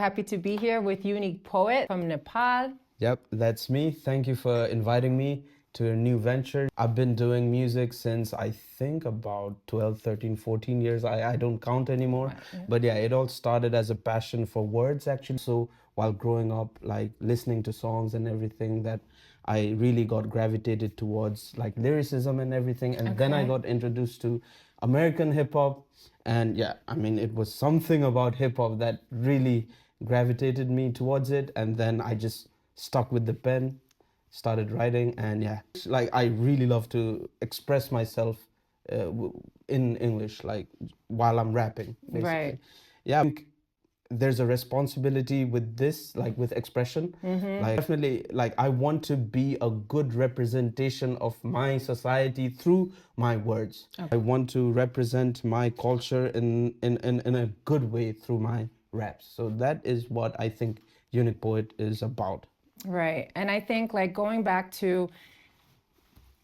happy to be here with Uniqpoet from Nepal. Yep, that's me. Thank you for inviting me to a new venture. I've been doing music since I think about 12, 13, 14 years. I don't count anymore. Right, yeah. But yeah, it all started as a passion for words actually. So while growing up, like listening to songs and everything, that I really got gravitated towards like lyricism and everything. And then I Okay. got introduced to American hip hop. And yeah, I mean, it was something about hip hop that really gravitated me towards it. And then I just stuck with the pen, started writing, and yeah, like I really love to express myself in English, like while I'm rapping, basically. Right. Yeah, I think there's a responsibility with this, like with expression. Like definitely, like I want to be a good representation of my society through my words. I want to represent my culture in a good way through my raps. So that is what I think Uniqpoet is about. Right. And I think like going back to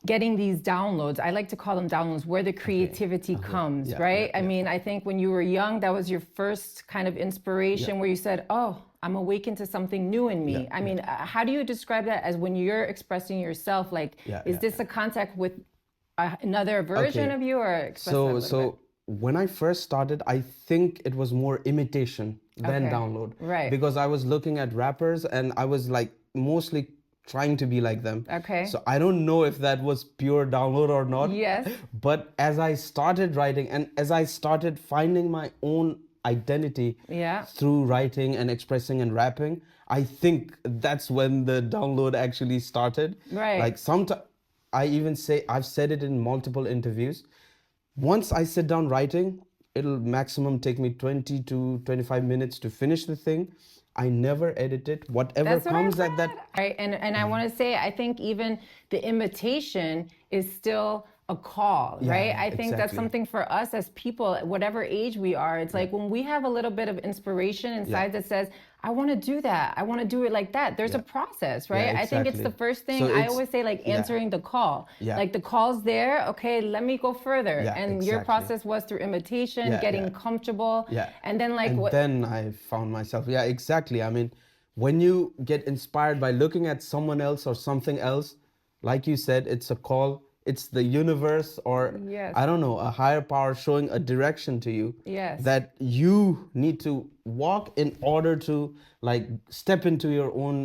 getting these downloads, I like to call them downloads, where the creativity comes, Yeah, right? yeah, I mean, I think when you were young, that was your first kind of inspiration where you said, oh, I'm awakened to something new in me. I mean, how do you describe that as when you're expressing yourself? Like, is this a contact with another version of you, or express that a little bit? When I first started, I think it was more imitation than download. Right. Because I was looking at rappers and I was like mostly trying to be like them. Okay. So I don't know if that was pure download or not. Yes. But as I started writing and as I started finding my own identity through writing and expressing and rapping, I think that's when the download actually started. Right. Like sometimes I even say, I've said it in multiple interviews. Once I sit down writing, it'll maximum take me 20 to 25 minutes to finish the thing. I never edit it. Whatever comes at that. Right. And I want to say, I think even the imitation is still a call, right? I think that's something for us as people, at whatever age we are. It's like when we have a little bit of inspiration inside that says, I want to do that. I want to do it like that. There's a process, right? I think it's the first thing. I always say, like answering the call. Like the call's there. Okay, let me go further. And your process was through imitation, getting comfortable. And then like then I found myself. Yeah, exactly. I mean, when you get inspired by looking at someone else or something else, like you said, it's a call. It's the universe or I don't know, a higher power showing a direction to you that you need to walk in order to like step into your own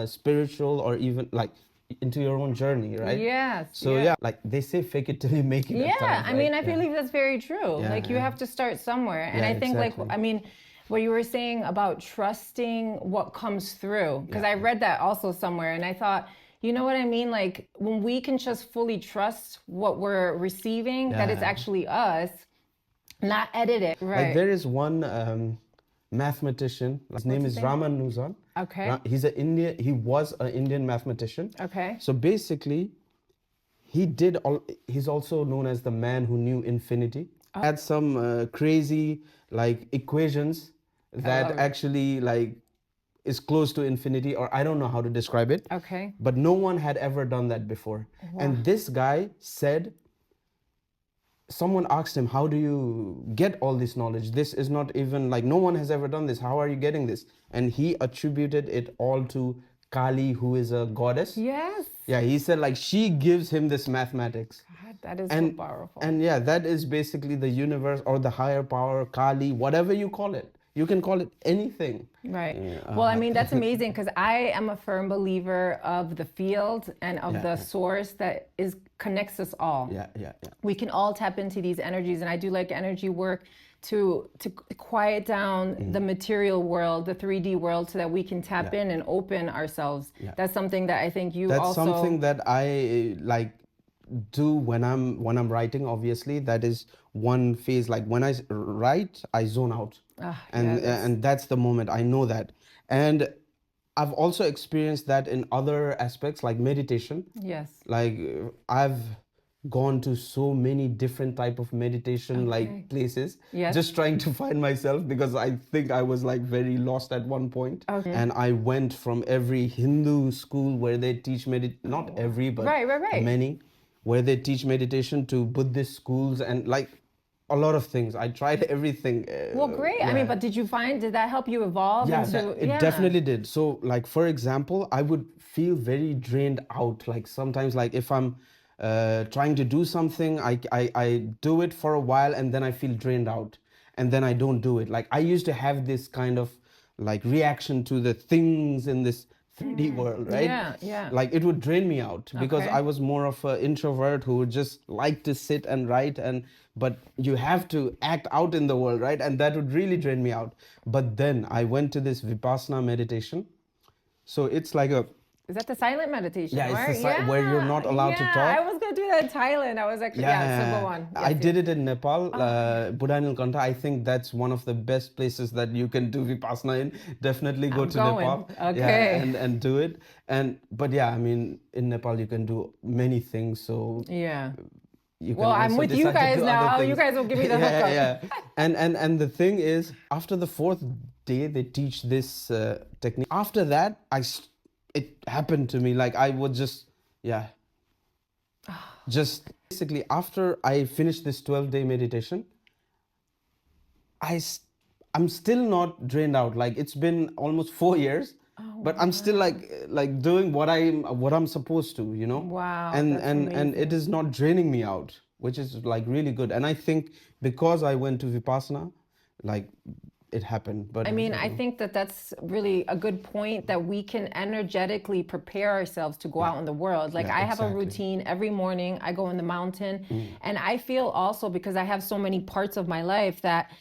spiritual or even like into your own journey, right? Yes. So yeah, like they say, fake it till you make it. Yeah, at times, I mean, I believe that's very true. Like you have to start somewhere. And I think like, I mean, what you were saying about trusting what comes through, because I read that also somewhere and I thought, you know what I mean? Like when we can just fully trust what we're receiving, that it's actually us, not edit it. Right. Like there is one mathematician. His name is Ramanujan. Okay. He was an Indian mathematician. Okay. So basically, he's also known as the man who knew infinity. Had some crazy like equations that actually like is close to infinity, or I don't know how to describe it. Okay. But no one had ever done that before. And this guy said, someone asked him, how do you get all this knowledge? This is not even like, no one has ever done this. How are you getting this? And he attributed it all to Kali, who is a goddess. Yes. Yeah, he said like she gives him this mathematics. God, that is so powerful. And yeah, that is basically the universe or the higher power, Kali, whatever you call it. You can call it anything. Right. Well, I mean, that's amazing because I am a firm believer of the field and of the source that connects us all. Yeah. We can all tap into these energies, and I do like energy work to quiet down the material world, the 3D world, so that we can tap in and open ourselves. That's something that I think That's something that I like do when I'm writing. Obviously, that is one phase. Like when I write, I zone out, and that's the moment. I know that, and I've also experienced that in other aspects like meditation. Yes. Like I've gone to so many different type of meditation like places, just trying to find myself, because I think I was like very lost at one point. And I went from every Hindu school where they teach not every, but many, where they teach meditation, to Buddhist schools, and like a lot of things. I tried everything. Well, great. I mean, but did that help you evolve? Yeah, into, it definitely did. So like, for example, I would feel very drained out. Like sometimes, like if I'm trying to do something, I do it for a while and then I feel drained out and then I don't do it. Like I used to have this kind of like reaction to the things in this 3D world, right? Yeah. Like it would drain me out because I was more of an introvert who would just like to sit and write, but you have to act out in the world, right? And that would really drain me out. But then I went to this Vipassana meditation. So it's like a... Is that the silent meditation? Yeah, it's where you're not allowed to talk. I was going to do that in Thailand. I was actually, so go on. I did it in Nepal, Buddha Kanta. I think that's one of the best places that you can do Vipassana in. Definitely go to Nepal. Okay. And do it. But yeah, I mean, in Nepal you can do many things. So yeah. Well, I'm with you guys now. You guys will give me the hookup. Yeah. And the thing is, after the 4th day, they teach this technique. After that, it happened to me. Like I would just basically after I finished this 12-day meditation, I'm still not drained out. Like it's been almost 4 years. But I'm still like doing what I'm supposed to, you know. Wow. And it is not draining me out, which is like really good. And I think because I went to Vipassana, like it happened. But I mean, I think that's really a good point, that we can energetically prepare ourselves to go out in the world. Like I have a routine every morning. I go in the mountain, and I feel also, because I have so many parts of my life, that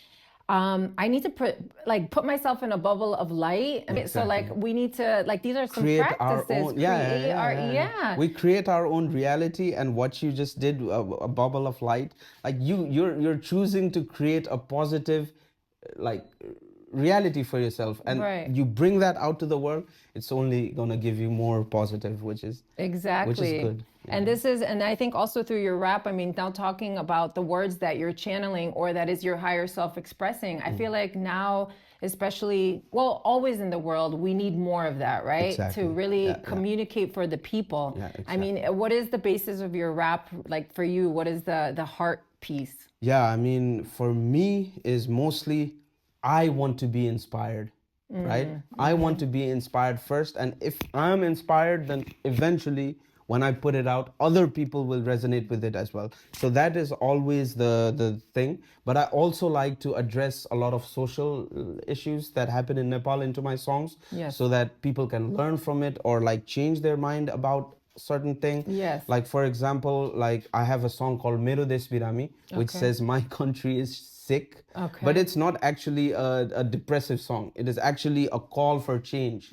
I need to put myself in a bubble of light. Exactly. So like we need to, like, these are some practices. We create our own reality, and what you just did, a bubble of light. Like you're choosing to create a positive, like, reality for yourself, and you bring that out to the world. It's only gonna give you more positive, which is good. And I think also through your rap, I mean, now talking about the words that you're channeling, or that is your higher self expressing, I feel like now, especially, well, always in the world, we need more of that, right? Exactly. To really communicate for the people. I mean, what is the basis of your rap? Like for you, what is the heart piece? Yeah, I mean, for me is mostly, I want to be inspired, right? I want to be inspired first. And if I'm inspired, then eventually when I put it out, other people will resonate with it as well. So that is always the thing. But I also like to address a lot of social issues that happen in Nepal into my songs, so that people can learn from it, or like change their mind about certain thing. Like for example, like I have a song called Mero Desh Birami, which says my country is sick, but it's not actually a depressive song. It is actually a call for change.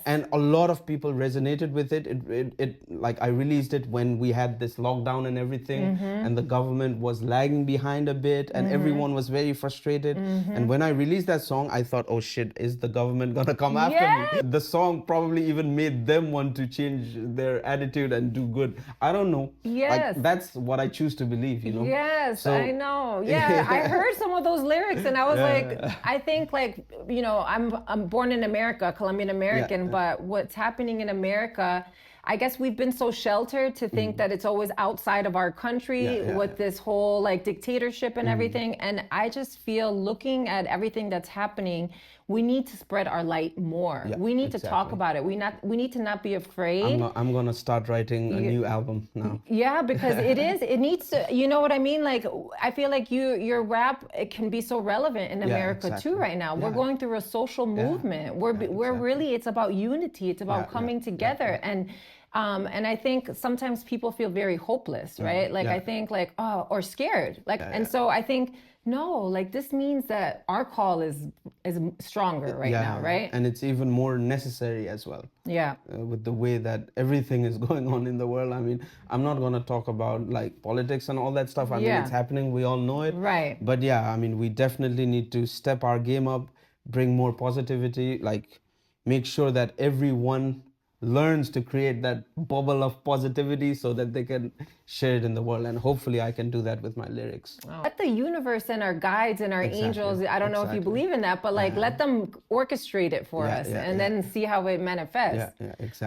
And a lot of people resonated with it. It like I released it when we had this lockdown and everything, and the government was lagging behind a bit, and everyone was very frustrated. And when I released that song, I thought, oh shit, is the government gonna come after me? The song probably even made them want to change their attitude and do good. I don't know. Like, that's what I choose to believe, you know. So, I know. I heard some of those lyrics, and I was like, I think, like, you know, I'm born in America, Colombian American, but what's happening in America, I guess we've been so sheltered to think that it's always outside of our country with this whole like dictatorship and everything. And I just feel, looking at everything that's happening, we need to spread our light more. We need to talk about it. We need to not be afraid. I'm gonna start writing a new album now. Because it needs to, you know what I mean? Like, I feel like your rap, it can be so relevant in America too right now. We're going through a social movement. We're really, it's about unity. It's about coming together. And I think sometimes people feel very hopeless, right? Like I think like, oh, or scared. Like, and so I think, no, like this means that our call is stronger right now, right? And it's even more necessary as well. With the way that everything is going on in the world. I mean, I'm not going to talk about like politics and all that stuff. I mean, it's happening. We all know it. But I mean, we definitely need to step our game up, bring more positivity, like make sure that everyone learns to create that bubble of positivity so that they can share it in the world. And hopefully I can do that with my lyrics. Let the universe and our guides and our angels, I don't know if you believe in that, but like let them orchestrate it for us and then see how it manifests.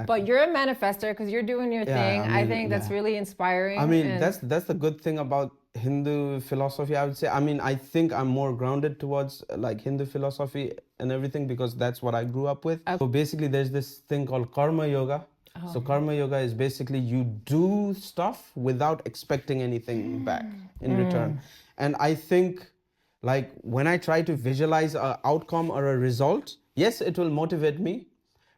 But you're a manifester because you're doing your thing. I think that's really inspiring. I mean, that's the good thing about Hindu philosophy, I would say. I mean, I think I'm more grounded towards like Hindu philosophy and everything because that's what I grew up with. So basically, there's this thing called karma yoga. So karma yoga is basically you do stuff without expecting anything back in return. And I think like when I try to visualize an outcome or a result, yes, it will motivate me.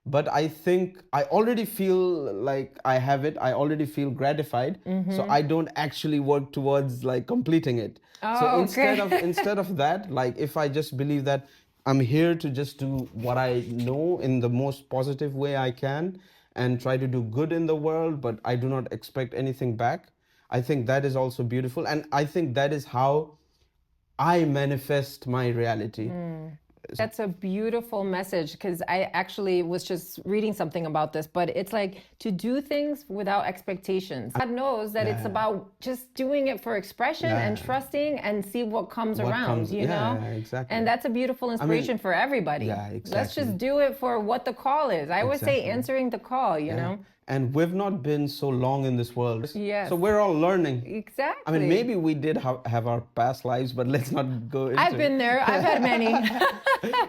But I think I already feel like I have it. I already feel gratified. So I don't actually work towards like completing it. So instead of that, like if I just believe that I'm here to just do what I know in the most positive way I can and try to do good in the world, but I do not expect anything back. I think that is also beautiful. And I think that is how I manifest my reality. That's a beautiful message because I actually was just reading something about this, but it's like to do things without expectations. God knows that it's about just doing it for expression and trusting and see what comes around, you know? Yeah, exactly. And that's a beautiful inspiration for everybody. Yeah, exactly. Let's just do it for what the call is. I always say answering the call, you know? And we've not been so long in this world. Yes. So we're all learning. Exactly. I mean, maybe we did have our past lives, but let's not go into I've been there. I've had many.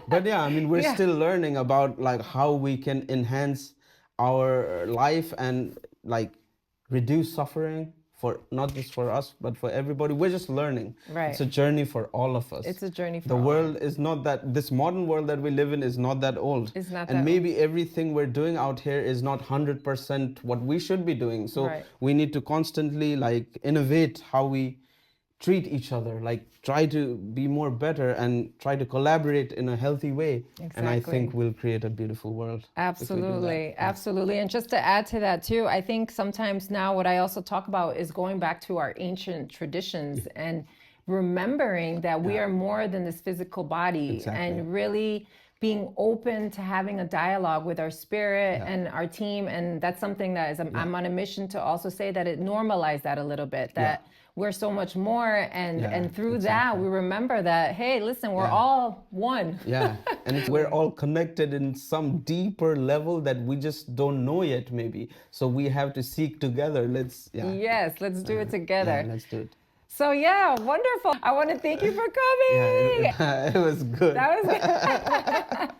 But yeah, I mean, we're still learning about like how we can enhance our life and like reduce suffering for not just for us, but for everybody. We're just learning. Right. It's a journey for all of us. It's a journey for the world is not that, this modern world that we live in is not that old. It's not and that maybe everything we're doing out here is not 100% what we should be doing. So we need to constantly like innovate how we treat each other, like try to be more better and try to collaborate in a healthy way. Exactly. And I think we'll create a beautiful world. Absolutely. Absolutely. And just to add to that too, I think sometimes now what I also talk about is going back to our ancient traditions and remembering that we are more than this physical body and really being open to having a dialogue with our spirit and our team. And that's something that is, I'm on a mission to also say that it normalized that a little bit, that we're so much more. And through that, we remember that, hey, listen, we're all one. And we're all connected in some deeper level that we just don't know yet, maybe. So we have to seek together. Let's do it together. Let's do it. So yeah, wonderful. I want to thank you for coming. Yeah, it was good. That was good.